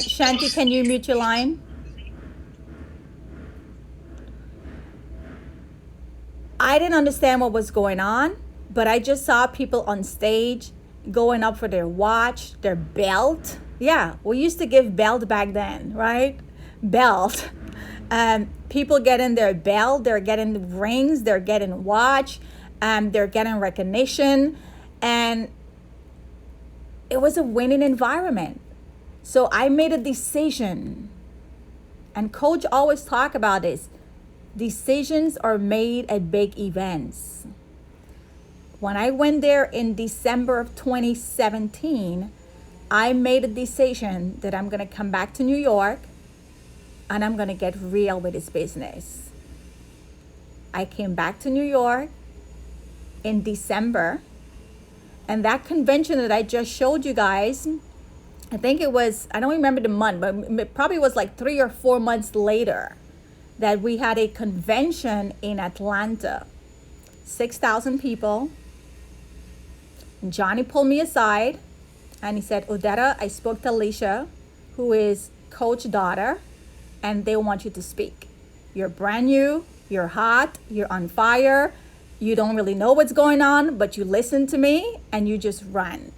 Shanti, can you mute your line? I didn't understand what was going on, but I just saw people on stage going up for their watch, their belt. Yeah, we used to give belt back then, right? Belt. People getting their belt, they're getting rings, they're getting watch, they're getting recognition, and it was a winning environment. So I made a decision, and coach always talk about this. Decisions are made at big events. When I went there in December of 2017, I made a decision that I'm going to come back to New York and I'm going to get real with this business. I came back to New York in December, and that convention that I just showed you guys, I think it was, I don't remember the month, but it probably was like 3 or 4 months later that we had a convention in Atlanta. 6,000 people. Johnny pulled me aside and he said, Odetta, I spoke to Alicia, who is Coach's daughter, and they want you to speak. You're brand new, you're hot, you're on fire, you don't really know what's going on, but you listen to me and you just run.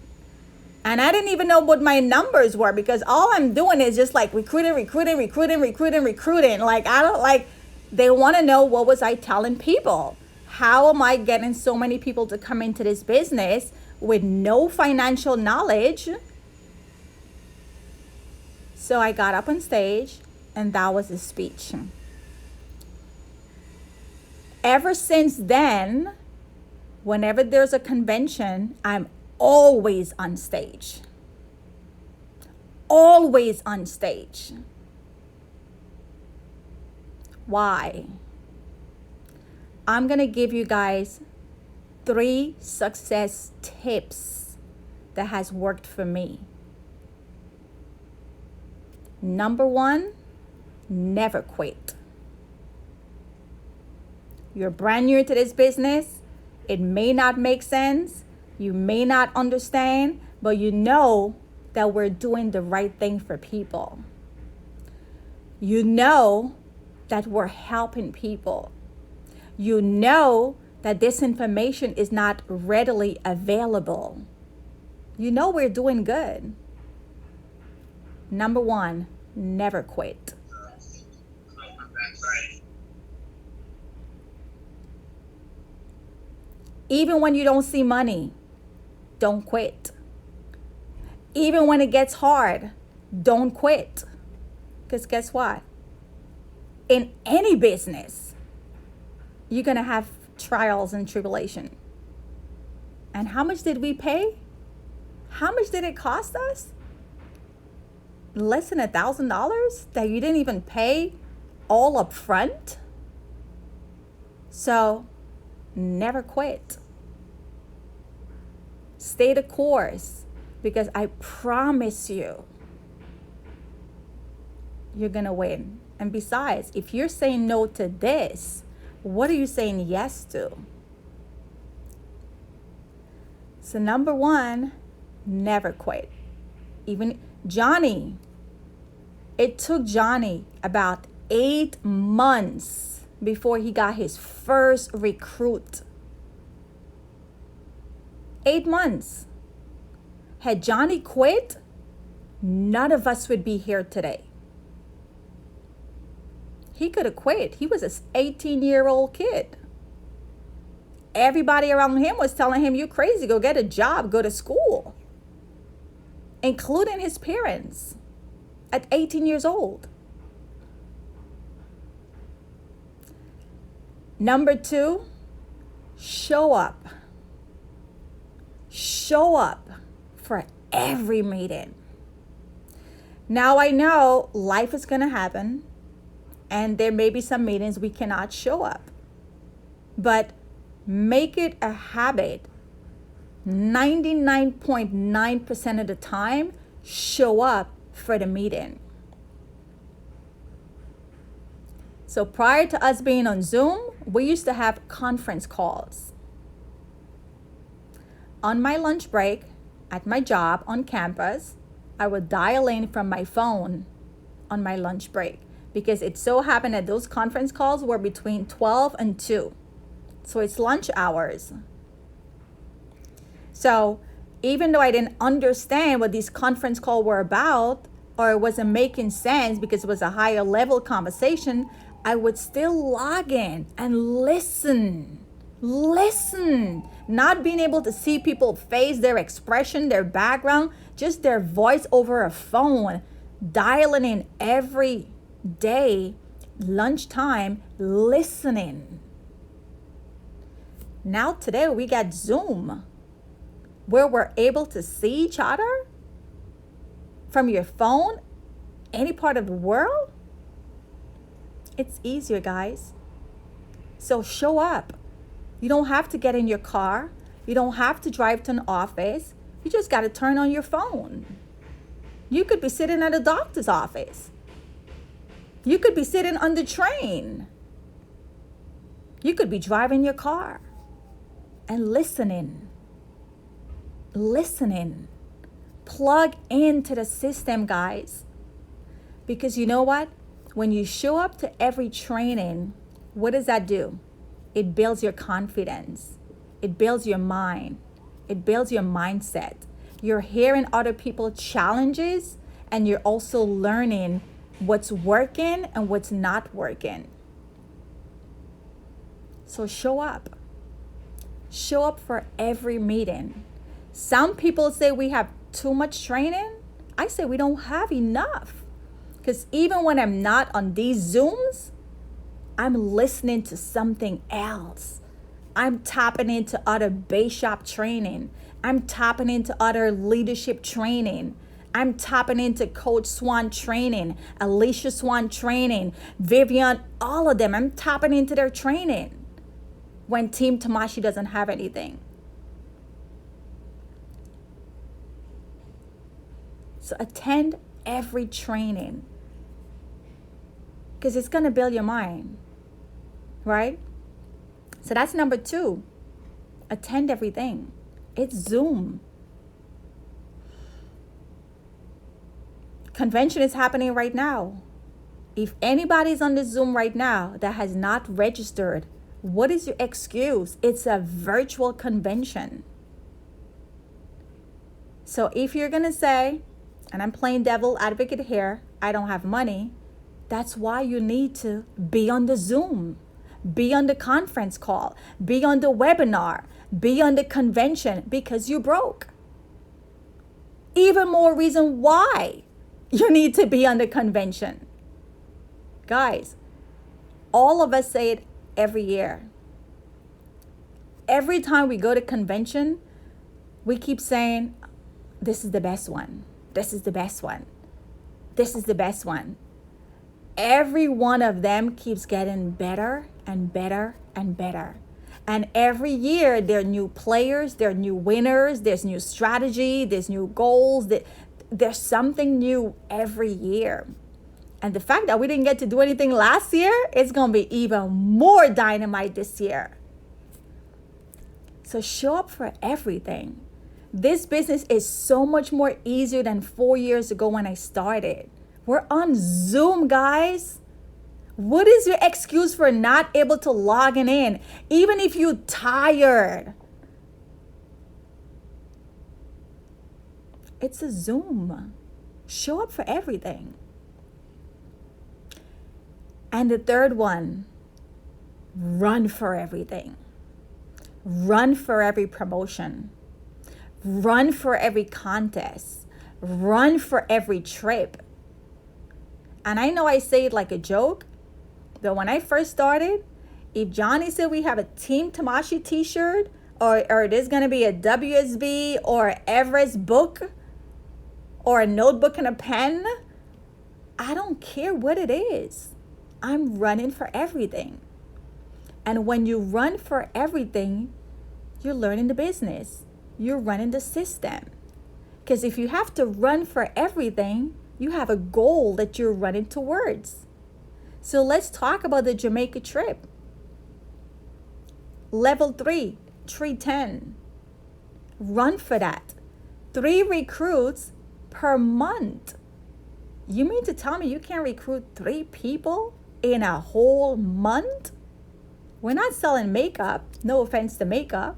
And I didn't even know what my numbers were, because all I'm doing is just like recruiting. Like, I don't like, they want to know what was I telling people? How am I getting so many people to come into this business with no financial knowledge? So I got up on stage and that was the speech. Ever since then, whenever there's a convention, I'm always on stage. Always on stage. Why? I'm going to give you guys 3 success tips that has worked for me. Number 1, never quit. You're brand new to this business. It may not make sense. You may not understand, but you know that we're doing the right thing for people. You know that we're helping people. You know that this information is not readily available. You know we're doing good. Number 1, never quit. Even when you don't see money, don't quit. Even when it gets hard, don't quit. Because guess what? In any business, you're going to have trials and tribulation. And how much did we pay? How much did it cost us? Less than $1,000 that you didn't even pay all up front? So never quit. Stay the course, because I promise you, you're going to win. And besides, if you're saying no to this, what are you saying yes to? So number 1, never quit. Even Johnny, it took Johnny about 8 months before he got his first recruit. 8 months. Had Johnny quit, none of us would be here today. He could have quit. He was an 18-year-old kid. Everybody around him was telling him, "You crazy, go get a job, go to school." Including his parents at 18 years old. Number 2, show up. Show up for every meeting. Now I know life is going to happen and there may be some meetings we cannot show up. But make it a habit. 99.9% of the time, show up for the meeting. So prior to us being on Zoom, we used to have conference calls. On my lunch break, at my job on campus, I would dial in from my phone on my lunch break, because it so happened that those conference calls were between 12 and 2. So it's lunch hours. So even though I didn't understand what these conference calls were about, or it wasn't making sense because it was a higher level conversation, I would still log in and listen. Not being able to see people's face, their expression, their background, just their voice over a phone, dialing in every day, lunchtime, listening. Now today we got Zoom, where we're able to see each other from your phone, any part of the world. It's easier, guys. So show up. You don't have to get in your car. You don't have to drive to an office. You just got to turn on your phone. You could be sitting at a doctor's office. You could be sitting on the train. You could be driving your car and listening. Plug into the system, guys. Because you know what? When you show up to every training, what does that do? It builds your confidence. It builds your mind. It builds your mindset. You're hearing other people's challenges, and you're also learning what's working and what's not working. So show up. Show up for every meeting. Some people say we have too much training. I say we don't have enough. Because even when I'm not on these Zooms, I'm listening to something else. I'm tapping into other base shop training. I'm tapping into other leadership training. I'm tapping into Coach Swan training, Alicia Swan training, Vivian, all of them. I'm tapping into their training when Team Tamashi doesn't have anything. So attend every training, because it's going to build your mind, right? So that's number 2. Attend everything. It's Zoom. Convention is happening right now. If anybody's on the Zoom right now that has not registered, what is your excuse? It's a virtual convention. So if you're going to say, and I'm playing devil advocate here, I don't have money, that's why you need to be on the Zoom, be on the conference call, be on the webinar, be on the convention, because you broke. Even more reason why you need to be on the convention. Guys, all of us say it every year. Every time we go to convention, we keep saying, this is the best one. This is the best one. This is the best one. Every one of them keeps getting better and better and better. And every year there are new players, there are new winners, there's new strategy, there's new goals. There's something new every year. And the fact that we didn't get to do anything last year, it's going to be even more dynamite this year. So show up for everything. This business is so much more easier than 4 years ago when I started. We're on Zoom, guys. What is your excuse for not able to log in? Even if you're tired. It's a Zoom. Show up for everything. And the third one, run for everything. Run for every promotion. Run for every contest. Run for every trip. And I know I say it like a joke, but when I first started, if Johnny said we have a Team Tamashi t-shirt, or there's going to be a WSB or Everest book or a notebook and a pen, I don't care what it is. I'm running for everything. And when you run for everything, you're learning the business. You're running the system. Because if you have to run for everything, you have a goal that you're running towards. So let's talk about the Jamaica trip. Level 3, 310. Run for that. 3 recruits per month. You mean to tell me you can't recruit 3 people in a whole month? We're not selling makeup. No offense to makeup.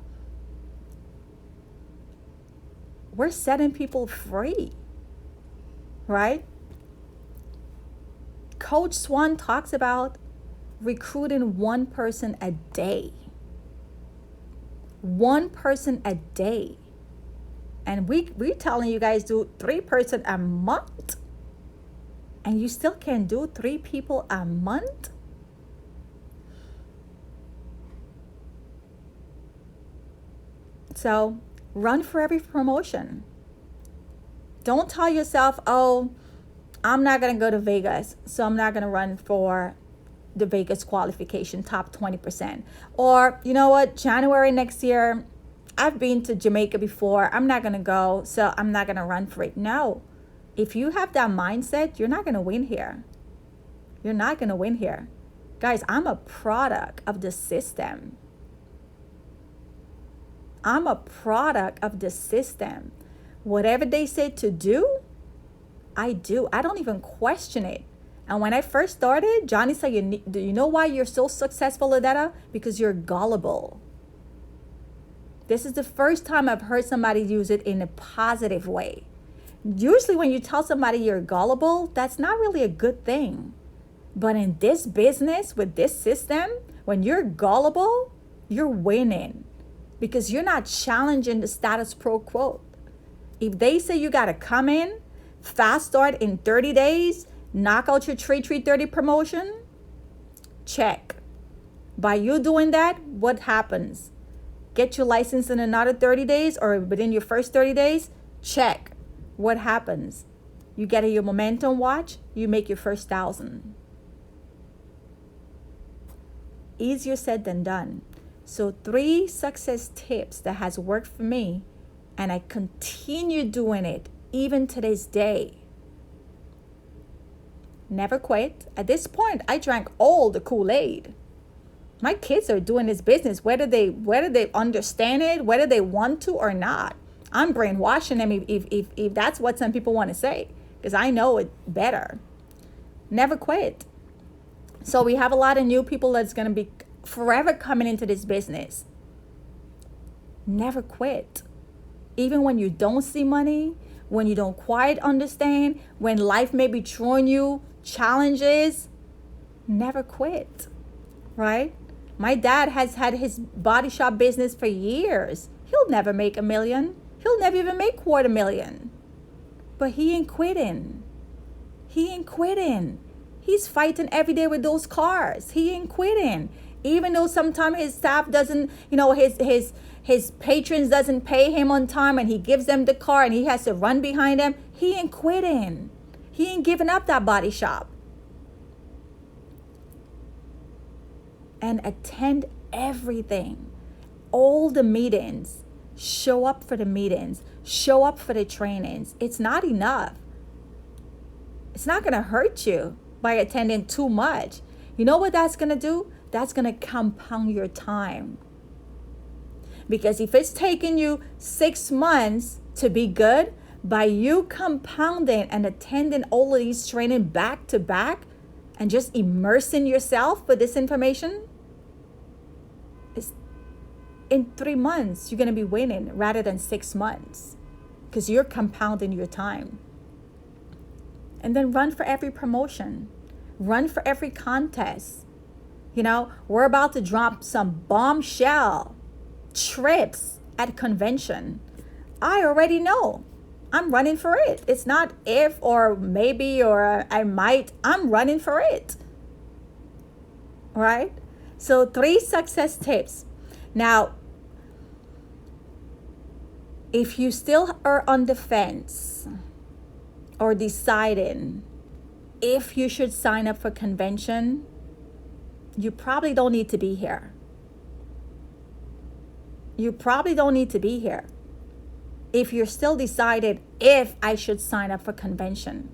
We're setting people free, right? Coach Swan talks about recruiting 1 person a day. 1 person a day. And we're telling you guys do 3 person a month. And you still can't do 3 people a month? So run for every promotion. Don't tell yourself, oh, I'm not going to go to Vegas, so I'm not going to run for the Vegas qualification, top 20%. Or, you know what, January next year, I've been to Jamaica before. I'm not going to go, so I'm not going to run for it. No. If you have that mindset, you're not going to win here. You're not going to win here. Guys, I'm a product of the system. I'm a product of the system. Whatever they say to do, I do. I don't even question it. And when I first started, Johnny said, do you know why you're so successful, Odetta? Because you're gullible. This is the first time I've heard somebody use it in a positive way. Usually when you tell somebody you're gullible, that's not really a good thing. But in this business, with this system, when you're gullible, you're winning. Because you're not challenging the status quo. If they say you got to come in, fast start in 30 days, knock out your 3-3-30 promotion, check. By you doing that, what happens? Get your license in another 30 days or within your first 30 days, check. What happens? You get your momentum watch, you make your first 1,000. Easier said than done. So 3 success tips that has worked for me, and I continue doing it even to this day. Never quit. At this point, I drank all the Kool-Aid. My kids are doing this business, whether they understand it, whether they want to or not. I'm brainwashing them if that's what some people want to say, because I know it better. Never quit. So we have a lot of new people that's going to be forever coming into this business. Never quit. Even when you don't see money, when you don't quite understand, when life may be throwing you challenges, never quit, right? My dad has had his body shop business for years. He'll never make $1 million. He'll never even make $250,000. But he ain't quitting. He ain't quitting. He's fighting every day with those cars. He ain't quitting. Even though sometimes his staff doesn't, his patrons doesn't pay him on time and he gives them the car and he has to run behind them, he ain't quitting. He ain't giving up that body shop. And attend everything. All the meetings. Show up for the meetings. Show up for the trainings. It's not enough. It's not going to hurt you by attending too much. You know what that's going to do? That's going to compound your time. Because if it's taking you 6 months to be good, by you compounding and attending all of these training back to back and just immersing yourself with this information, in 3 months, you're going to be winning rather than 6 months because you're compounding your time. And then run for every promotion. Run for every contest. We're about to drop some bombshell trips at convention. I already know. I'm running for it. It's not if or maybe or I might. I'm running for it. Right? So 3 success tips. Now, if you still are on the fence or deciding if you should sign up for convention, you probably don't need to be here. You probably don't need to be here. If you're still decided if I should sign up for convention.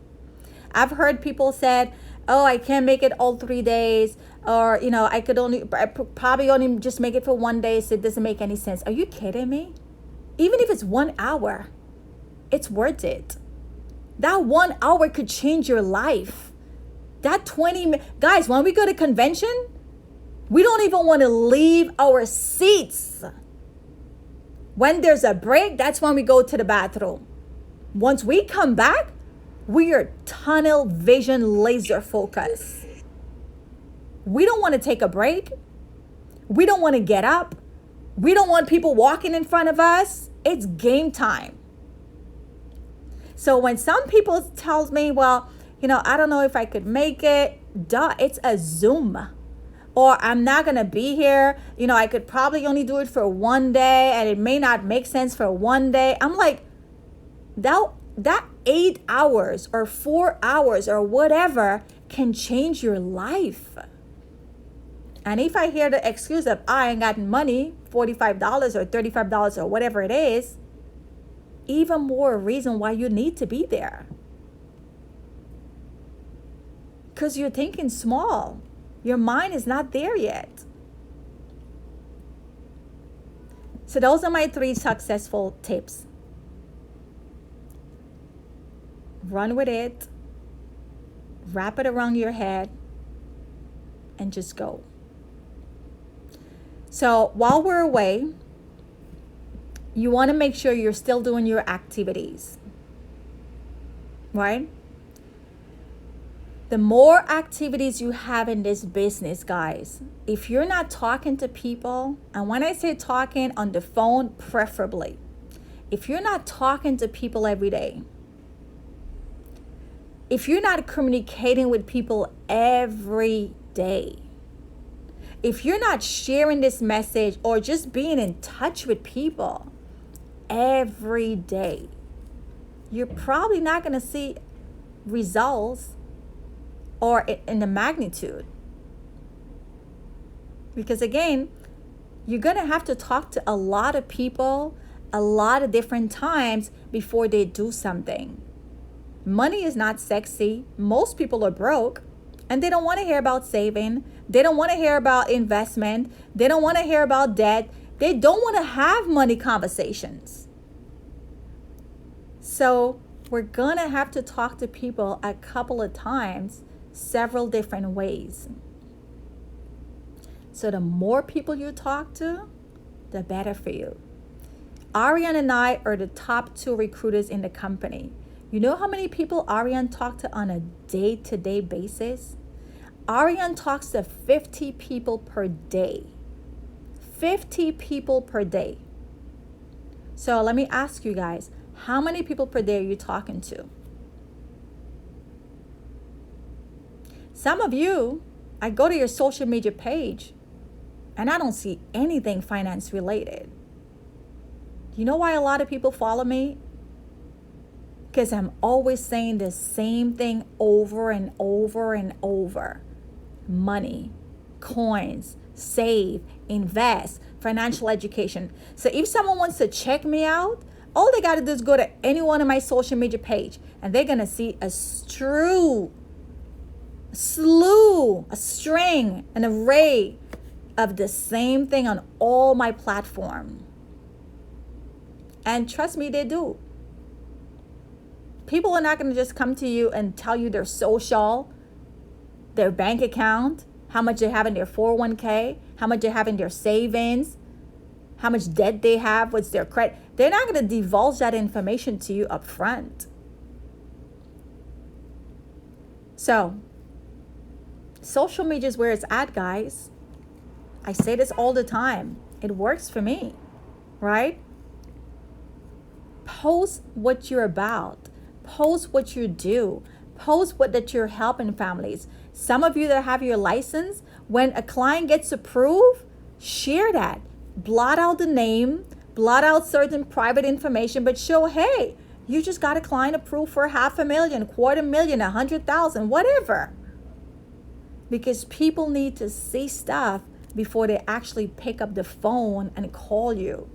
I've heard people said, oh, I can't make it all 3 days, or I probably only just make it for 1 day, so it doesn't make any sense. Are you kidding me? Even if it's 1 hour, it's worth it. That 1 hour could change your life. That guys, when we go to convention, we don't even want to leave our seats. When there's a break, that's when we go to the bathroom. Once we come back, we are tunnel vision laser focus. We don't want to take a break. We don't want to get up. We don't want people walking in front of us. It's game time. So when some people tell me, well, I don't know if I could make it, it's a Zoom. Or I'm not going to be here. I could probably only do it for one day and it may not make sense for one day. I'm like, that 8 hours or 4 hours or whatever can change your life. And if I hear the excuse of I ain't got money, $45 or $35 or whatever it is, even more reason why you need to be there. Because you're thinking small. Your mind is not there yet. So those are my 3 successful tips. Run with it. Wrap it around your head. And just go. So while we're away, you want to make sure you're still doing your activities. Right? The more activities you have in this business, guys, if you're not talking to people, and when I say talking on the phone, preferably, if you're not talking to people every day, if you're not communicating with people every day, if you're not sharing this message or just being in touch with people every day, you're probably not going to see results or in the magnitude. Because again, you're going to have to talk to a lot of people a lot of different times before they do something. Money is not sexy. Most people are broke and they don't want to hear about saving. They don't want to hear about investment. They don't want to hear about debt. They don't want to have money conversations. So we're going to have to talk to people a couple of times, several different ways. So the more people you talk to, the better for you. Ariane and I are the top 2 recruiters in the company. You know how many people Ariane talks to on a day-to-day basis? Ariane talks to 50 people per day. 50 people per day. So let me ask you guys, how many people per day are you talking to? Some of you, I go to your social media page and I don't see anything finance related. You know why a lot of people follow me? Because I'm always saying the same thing over and over and over. Money, coins, save, invest, financial education. So if someone wants to check me out, all they got to do is go to any one of my social media page and they're going to see a string, an array of the same thing on all my platform. And trust me, they do. People are not going to just come to you and tell you their social, their bank account, how much they have in their 401k, how much they have in their savings, how much debt they have, what's their credit. They're not going to divulge that information to you up front. So, social media is where it's at, guys. I say this all the time. It works for me, right? Post what you're about. Post what you do. Post that you're helping families. Some of you that have your license, when a client gets approved, share that. Blot out the name, blot out certain private information, but show, hey, you just got a client approved for $500,000, $250,000, $100,000, whatever. Because people need to see stuff before they actually pick up the phone and call you.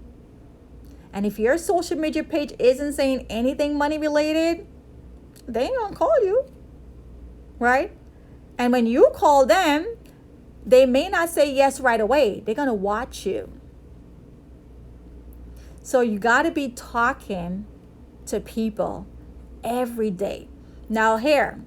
And if your social media page isn't saying anything money related, they ain't gonna call you, right? And when you call them, they may not say yes right away. They're gonna watch you. So you gotta be talking to people every day. Now here,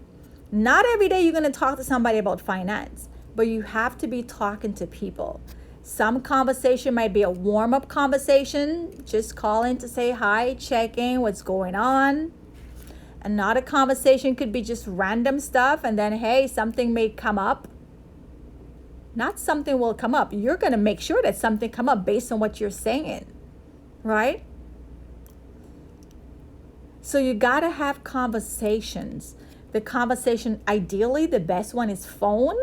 not every day you're going to talk to somebody about finance, but you have to be talking to people. Some conversation might be a warm-up conversation, just calling to say hi, checking what's going on. Another conversation could be just random stuff, and then, hey, something may come up. Not something will come up. You're going to make sure that something come up based on what you're saying, right? So you got to have conversations. The conversation, ideally, the best one is phone.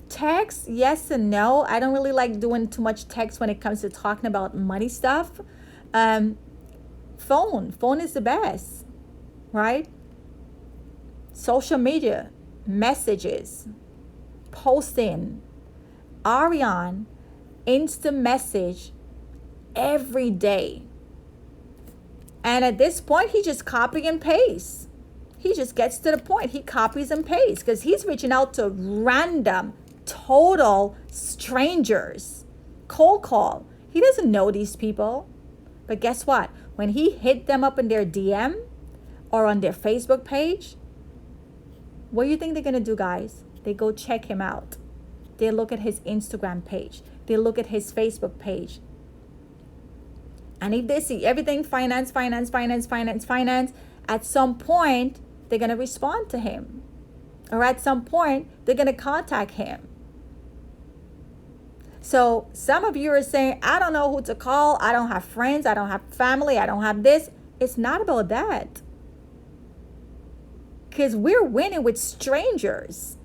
Text, yes and no. I don't really like doing too much text when it comes to talking about money stuff. Phone is the best, right? Social media, messages, posting. Ariane, instant message every day. And at this point, he just copy and paste. He just gets to the point. He copies and pastes because he's reaching out to random, total strangers. Cold call. He doesn't know these people. But guess what? When he hit them up in their DM or on their Facebook page, what do you think they're going to do, guys? They go check him out. They look at his Instagram page. They look at his Facebook page. And if they see everything finance, at some point, they're going to respond to him. Or at some point, they're going to contact him. So some of you are saying, I don't know who to call. I don't have friends. I don't have family. I don't have this. It's not about that. Because we're winning with strangers.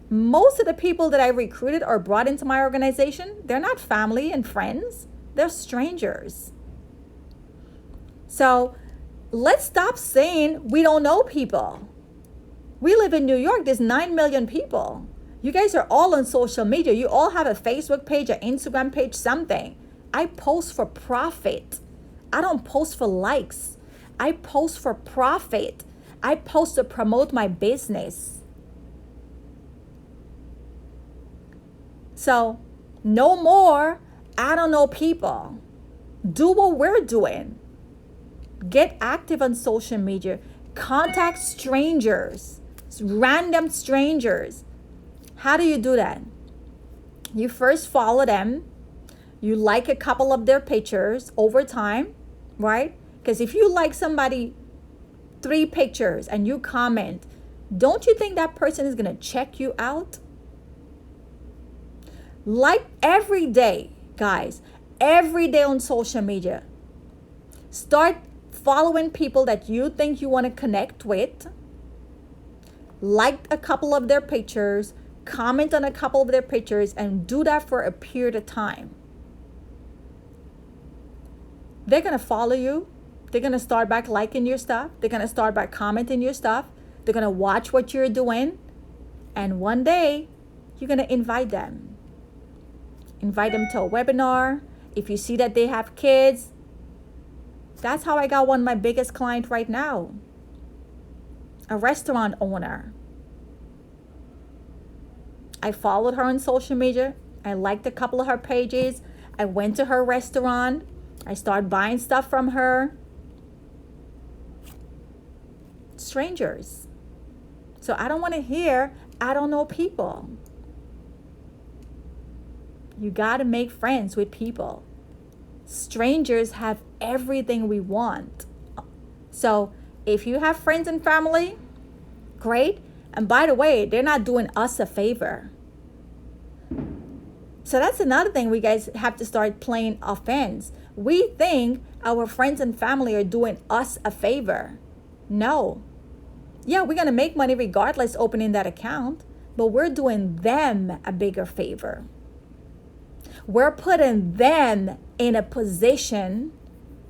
Most of the people that I recruited or brought into my organization, they're not family and friends. They're strangers. So let's stop saying we don't know people. We live in New York. There's 9 million people. You guys are all on social media. You all have a Facebook page, an Instagram page, something. I post for profit. I don't post for likes. I post for profit. I post to promote my business. So no more, I don't know people. Do what we're doing. Get active on social media. Contact strangers, random strangers. How do you do that? You first follow them. You like a couple of their pictures over time, right? Because if you like somebody 3 pictures and you comment, don't you think that person is going to check you out? Like every day, guys, every day on social media. Start following people that you think you want to connect with. Like a couple of their pictures, comment on a couple of their pictures, and do that for a period of time. They're going to follow you. They're going to start back liking your stuff. They're going to start back commenting your stuff. They're going to watch what you're doing. And one day, you're going to invite them. Invite them to a webinar. If you see that they have kids, that's how I got one of my biggest clients right now. A restaurant owner. I followed her on social media. I liked a couple of her pages. I went to her restaurant. I started buying stuff from her. Strangers. So I don't want to hear, I don't know people. You got to make friends with people. Strangers have everything we want. So if you have friends and family, great. And by the way, they're not doing us a favor. So that's another thing we guys have to start playing offense. We think our friends and family are doing us a favor. No. Yeah, we're going to make money regardless opening that account, but we're doing them a bigger favor. We're putting them in a position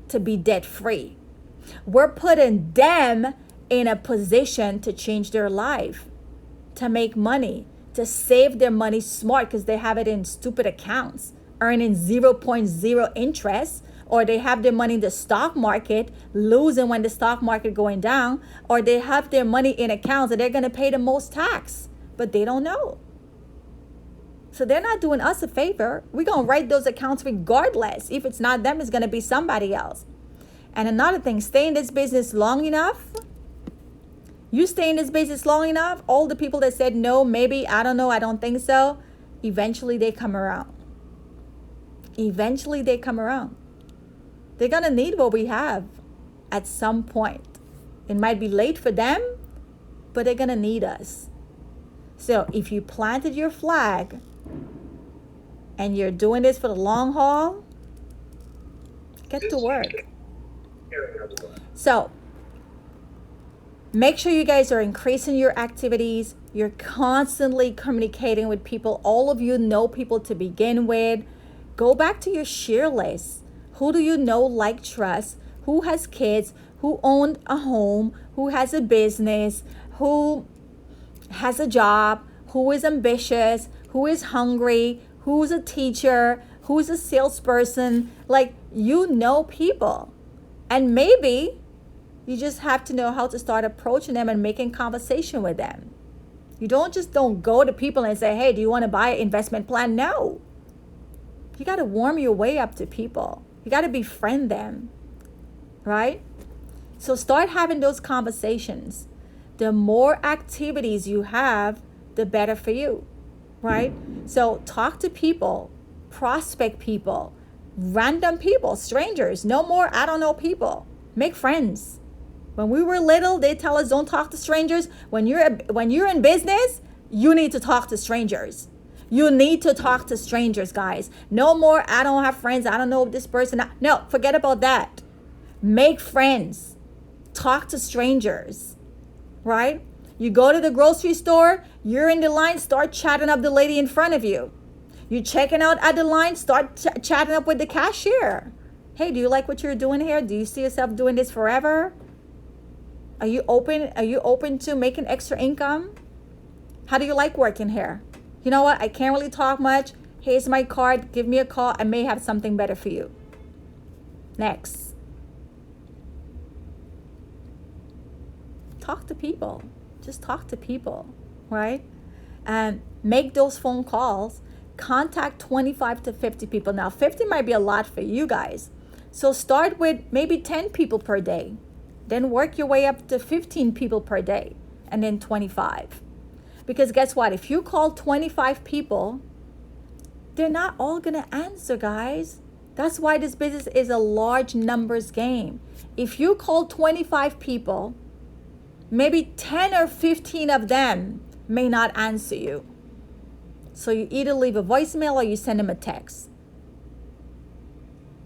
to be debt free. We're putting them in a position to change their life, to make money, to save their money smart because they have it in stupid accounts, earning 0.0 interest, or they have their money in the stock market, losing when the stock market going down, or they have their money in accounts that they're going to pay the most tax, but they don't know. So they're not doing us a favor. We're going to write those accounts regardless. If it's not them, it's going to be somebody else. And another thing, stay in this business long enough. You stay in this business long enough, all the people that said no, maybe, I don't know, I don't think so, eventually they come around. Eventually they come around. They're going to need what we have at some point. It might be late for them, but they're going to need us. So if you planted your flag and you're doing this for the long haul, get to work. So make sure you guys are increasing your activities. You're constantly communicating with people. All of you know people to begin with. Go back to your share list. Who do you know, like, trust? Who has kids? Who owned a home? Who has a business? Who has a job? Who is ambitious? Who is hungry? Who's a teacher? Who's a salesperson? Like, you know people. And maybe you just have to know how to start approaching them and making conversation with them. You don't go to people and say, hey, do you want to buy an investment plan? No. You got to warm your way up to people. You got to befriend them, right? So start having those conversations. The more activities you have, the better for you, right? So talk to people, prospect people, random people, strangers. No more I don't know people. Make friends. When we were little, they tell us don't talk to strangers. When you're in business, you need to talk to strangers. You need to talk to strangers, guys. No more I don't have friends. I don't know this person. No, forget about that. Make friends. Talk to strangers, right? You go to the grocery store, you're in the line, start chatting up the lady in front of you. You're checking out at the line, start chatting up with the cashier. Hey, do you like what you're doing here? Do you see yourself doing this forever? Are you open to making extra income? How do you like working here? You know what? I can't really talk much. Here's my card. Give me a call. I may have something better for you. Next. Talk to people. Just talk to people, right? And make those phone calls. Contact 25 to 50 people. Now, 50 might be a lot for you guys. So start with maybe 10 people per day. Then work your way up to 15 people per day. And then 25. Because guess what? If you call 25 people, they're not all going to answer, guys. That's why this business is a large numbers game. If you call 25 people, maybe 10 or 15 of them may not answer you. So you either leave a voicemail or you send them a text.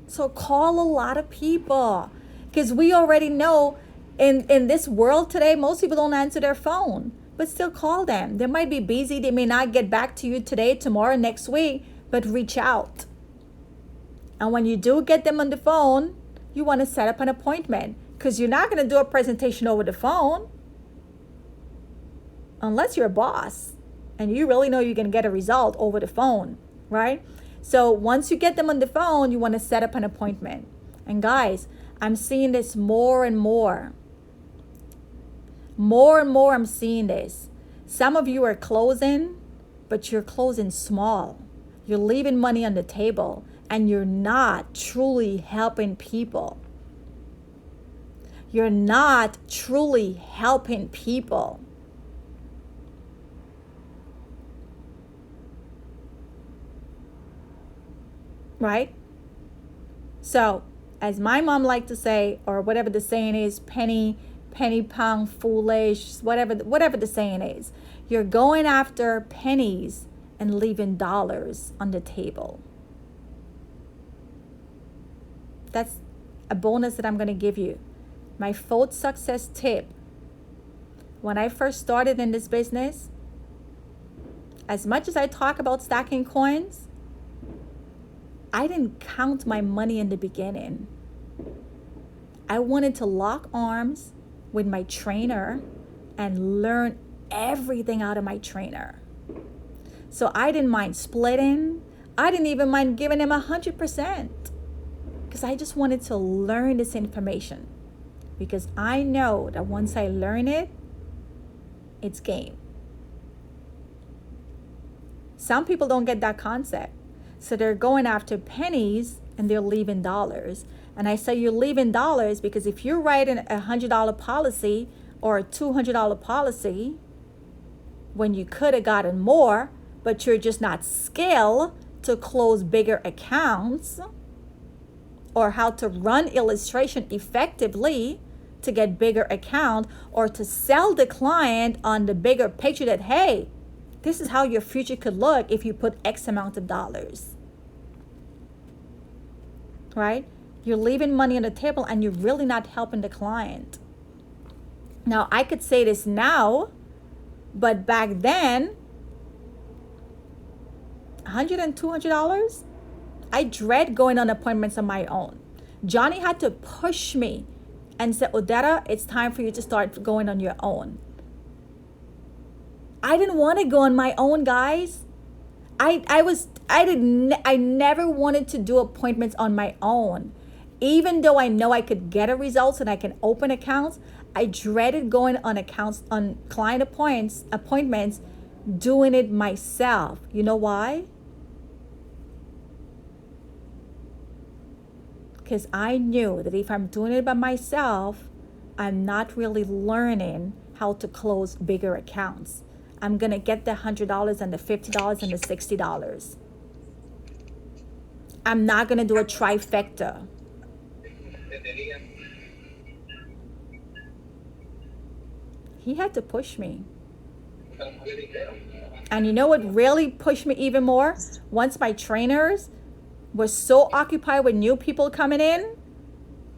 So call a lot of people. Because we already know in this world today, most people don't answer their phone. But still call them. They might be busy. They may not get back to you today, tomorrow, next week. But reach out. And when you do get them on the phone, you want to set up an appointment. Because you're not going to do a presentation over the phone. Unless you're a boss. And you really know you're going to get a result over the phone. Right? So once you get them on the phone, you want to set up an appointment. And guys, I'm seeing this more and more. More and more I'm seeing this. Some of you are closing, but you're closing small. You're leaving money on the table and you're not truly helping people. You're not truly helping people. Right? So, as my mom liked to say, or whatever the saying is, penny pound foolish, whatever the saying is, you're going after pennies and leaving dollars on the table. That's a bonus that I'm going to give you. My fourth success tip. When I first started in this business, as much as I talk about stacking coins, I didn't count my money in the beginning. I wanted to lock arms with my trainer and learn everything out of my trainer. So I didn't mind splitting. I didn't even mind giving him 100% because I just wanted to learn this information, because I know that once I learn it, it's game. Some people don't get that concept. So they're going after pennies and they're leaving dollars. And I say you leave in dollars because if you're writing a $100 policy or a $200 policy when you could have gotten more, but you're just not skilled to close bigger accounts or how to run illustration effectively to get bigger account or to sell the client on the bigger picture that, hey, this is how your future could look if you put X amount of dollars, right? You're leaving money on the table and you're really not helping the client. Now, I could say this now, but back then, $100 and $200, I dread going on appointments on my own. Johnny had to push me and say, Odetta, it's time for you to start going on your own. I didn't want to go on my own, guys. I never wanted to do appointments on my own. Even though I know I could get a results and I can open accounts, I dreaded going on client appointments, doing it myself. You know why? Because I knew that if I'm doing it by myself, I'm not really learning how to close bigger accounts. I'm going to get the $100 and the $50 and the $60. I'm not going to do a trifecta. He had to push me. And you know what really pushed me even more? Once my trainers were so occupied with new people coming in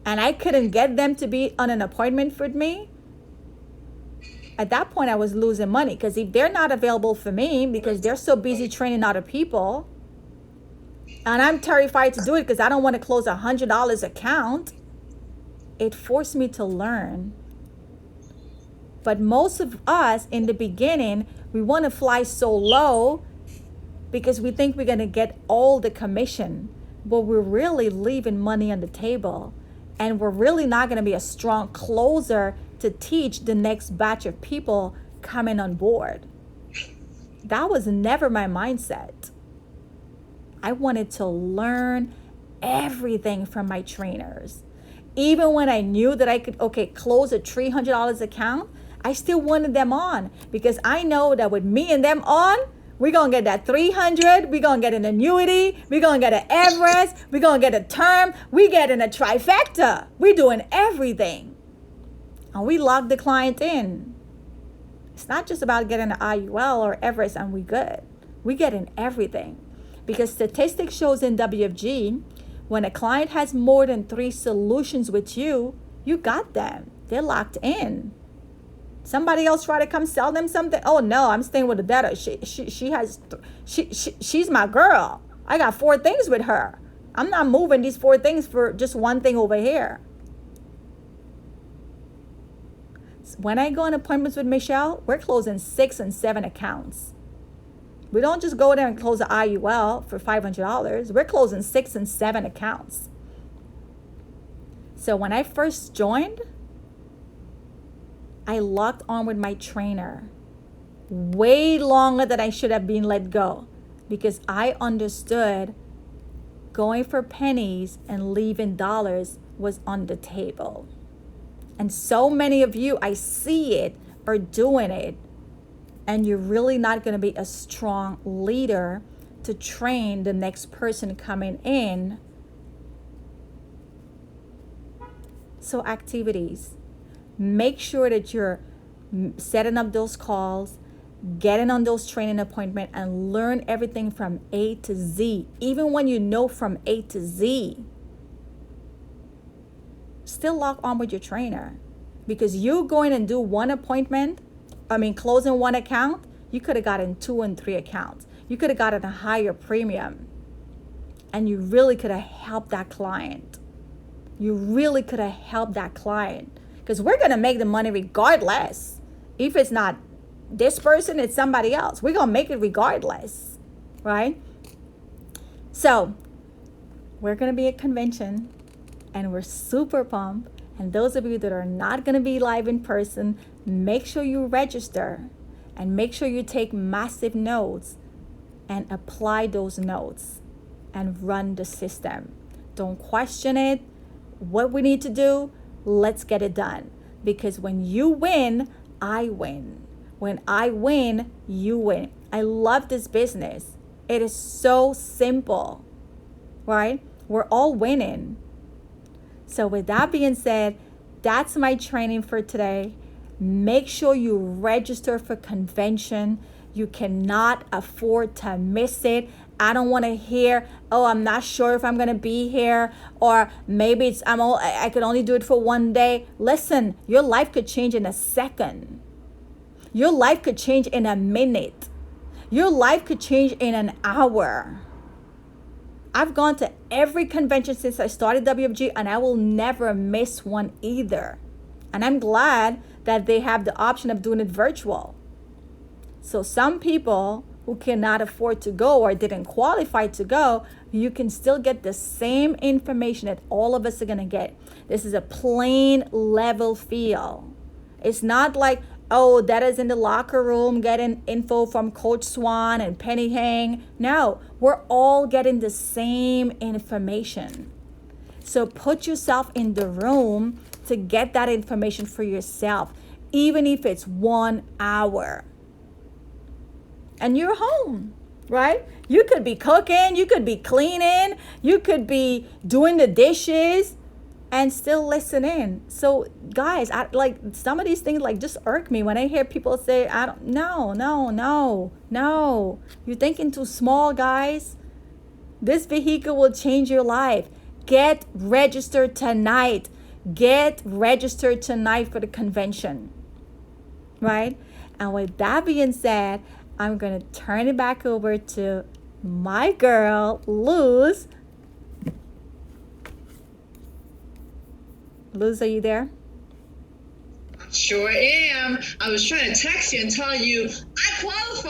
and I couldn't get them to be on an appointment with me, at that point I was losing money because if they're not available for me because they're so busy training other people and I'm terrified to do it because I don't want to close $100 account, it forced me to learn. But most of us in the beginning, we want to fly so low because we think we're going to get all the commission, but we're really leaving money on the table and we're really not going to be a strong closer to teach the next batch of people coming on board. That was never my mindset. I wanted to learn everything from my trainers. Even when I knew that I could, close a $300 account, I still wanted them on because I know that with me and them on, we're going to get that 300, we're going to get an annuity, we're going to get an Everest, we're going to get a term, we getting a trifecta. We're doing everything. And we lock the client in. It's not just about getting an IUL or Everest and we good. We getting everything. Because statistics shows in WFG, when a client has more than 3 solutions with you, you got them. They're locked in. Somebody else try to come sell them something. Oh no, I'm staying with the debtor. She's my girl. I got 4 things with her. I'm not moving these 4 things for just one thing over here. When I go on appointments with Michelle, we're closing 6 and 7 accounts. We don't just go there and close the IUL for $500. We're closing 6 and 7 accounts. So when I first joined, I locked on with my trainer way longer than I should have been let go because I understood going for pennies and leaving dollars was on the table. And so many of you, I see it, are doing it. And you're really not going to be a strong leader to train the next person coming in. So activities. Make sure that you're setting up those calls, getting on those training appointments, and learn everything from A to Z. Even when you know from A to Z, still lock on with your trainer. Because you going and do one appointment, closing one account, you could have gotten 2 and 3 accounts. You could have gotten a higher premium. And you really could have helped that client. You really could have helped that client. Because we're going to make the money regardless. If it's not this person, it's somebody else. We're going to make it regardless. Right? So, we're going to be at convention. And we're super pumped. And those of you that are not going to be live in person, make sure you register. And make sure you take massive notes. And apply those notes. And run the system. Don't question it. what we need to do, let's get it done. Because when you win, I win. When I win, you win. I love this business. It is so simple, right? We're all winning. So with that being said, that's my training for today. Make sure you register for convention. You cannot afford to miss it. I don't want to hear, oh, I'm not sure if I'm going to be here, or maybe I could only do it for one day. Listen, your life could change in a second. Your life could change in a minute. Your life could change in an hour. I've gone to every convention since I started WFG, and I will never miss one either. And I'm glad that they have the option of doing it virtual. So some people who cannot afford to go or didn't qualify to go, you can still get the same information that all of us are going to get. This is a plain level feel. It's not like, oh, that is in the locker room getting info from Coach Swan and Penny Hang. No, we're all getting the same information. So put yourself in the room to get that information for yourself, even if it's 1 hour. And you're home, right? You could be cooking, you could be cleaning, you could be doing the dishes and still listen in. So guys, I like some of these things just irk me when I hear people say, no. You're thinking too small, guys. This vehicle will change your life. Get registered tonight. Get registered tonight for the convention, right? And with that being said, I'm going to turn it back over to my girl, Luz. Luz, are you there? Sure am. I was trying to text you and tell you I qualify.